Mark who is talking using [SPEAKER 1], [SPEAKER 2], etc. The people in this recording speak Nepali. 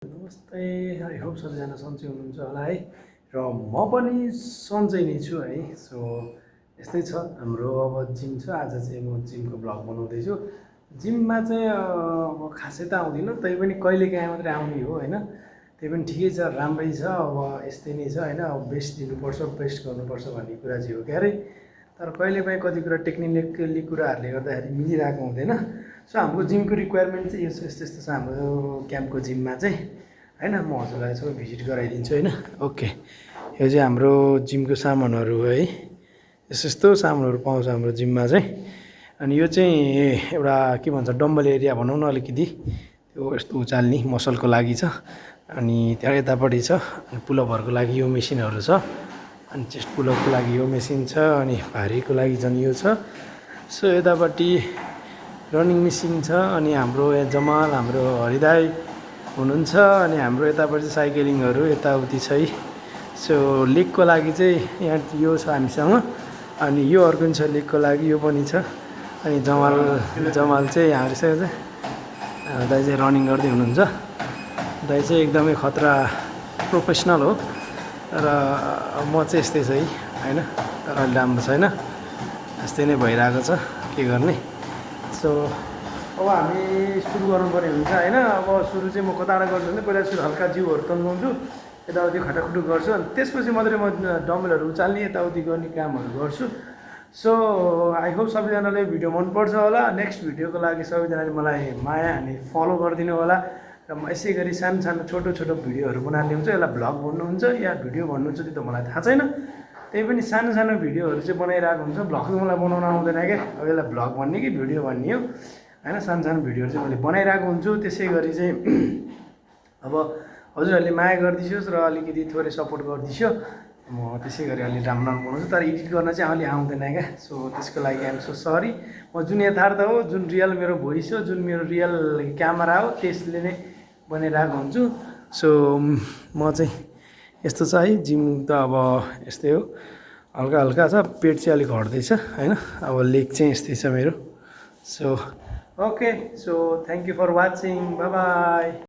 [SPEAKER 1] नमस्ते, आई होप सबैजना सन्चै हुनुहुन्छ होला है। र म पनि सन्चै नै छु है। सो यस्तै छ हाम्रो अब जिम छ। आज चाहिँ म जिमको भ्लग बनाउँदैछु। जिममा चाहिँ अब खासै त आउँदिनँ, तै पनि कहिलेकाहीँ मात्रै आउने हो होइन। त्यही पनि ठिकै छ, राम्रै छ। अब यस्तै नै छ होइन। अब बेस्ट दिनुपर्छ, बेस्ट गर्नुपर्छ भन्ने कुरा चाहिँ हो क्यारे। तर कहिलेकाहीँ कति कुरा टेक्निकली कुराहरूले गर्दाखेरि मिलिरहेको हुँदैन। सो हाम्रो जिमको रिक्वायरमेन्ट चाहिँ यस्तो यस्तो यस्तो छ हाम्रो क्याम्पको जिममा चाहिँ होइन। म हजुरलाई यसो भिजिट गराइदिन्छु होइन। ओके, यो चाहिँ हाम्रो जिमको सामानहरू हो है। यस्तो यस्तो सामानहरू पाउँछ हाम्रो जिममा चाहिँ। अनि यो चाहिँ एउटा के भन्छ डम्बल एरिया भनौँ न अलिकति, त्यो यस्तो उचाल्ने मसलको लागि छ। अनि त्यहाँ यतापट्टि छ अनि पुलअपहरूको लागि यो मेसिनहरू छ। अनि चेस्ट पुलअपको लागि यो मेसिन छ। अनि भारीको लागि झन् यो छ। सो यतापट्टि रनिङ मेसिन छ। अनि हाम्रो यहाँ जमाल हाम्रो हरिदाई हुनुहुन्छ। अनि हाम्रो यतापट्टि साइक्लिङहरू यताउति छ है। सो लेगको लागि चाहिँ यहाँ यो छ हामीसँग। अनि यो अर्को पनि छ लेगको लागि, यो पनि छ। अनि जमाल चाहिँ यहाँ रहेछ दाइ चाहिँ रनिङ गर्दै हुनुहुन्छ। दाइ चाहिँ एकदमै खतरा प्रोफेसनल हो। र म चाहिँ यस्तै छ है होइन। तर अलि राम्रो छैन, यस्तै नै भइरहेको छ, के गर्ने। सो अब हामी सुरु गर्नुपर्ने हुन्छ होइन। अब सुरु चाहिँ म कताबाट गर्छु भने पहिला सुरु हल्का जिउहरू तन्काउँछु, यताउति खटाखुटु गर्छु। अनि त्यसपछि मात्रै म डम्बलहरू उचाल्ने यताउति गर्ने कामहरू गर्छु। सो आई होप सबैजनाले भिडियो मनपर्छ होला। नेक्स्ट भिडियोको लागि सबैजनाले मलाई माया अनि फलो गरिदिनु होला। र म यसै गरी सानो सानो छोटो छोटो भिडियोहरू बनाएर ल्याउँछु। यसलाई भ्लग भन्नुहुन्छ या भिडियो भन्नुहुन्छ त्यो त मलाई थाहा छैन। त्यही पनि सानो सानो भिडियोहरू चाहिँ बनाइरहेको हुन्छ। भ्लग चाहिँ मलाई बनाउन आउँदैन क्या। अब यसलाई भ्लग भन्ने कि भिडियो भन्ने हो होइन। सानो सानो भिडियोहरू चाहिँ मैले बनाइरहेको हुन्छु। त्यसै गरी चाहिँ अब हजुरहरूले माया गरिदिनुहोस् र अलिकति थोरै सपोर्ट गरिदिन्छु। म त्यसै गरी अलि राम्रो राम्रो बनाउँछु, तर एडिट गर्न चाहिँ अलि आउँदैन क्या। सो त्यसको लागि आइएम सो सरी। म जुन यथार्थ हो, जुन रियल मेरो भोइस हो, जुन मेरो रियल क्यामेरा हो, त्यसले नै बनाइरहेको हुन्छु। सो म चाहिँ यस्तो छ है। जिम त अब यस्तै हो, हल्का हल्का छ। पेट चाहिँ अलिक घट्दैछ होइन। अब लेग चाहिँ यस्तै छ मेरो। So okay, so thank you for watching, bye by.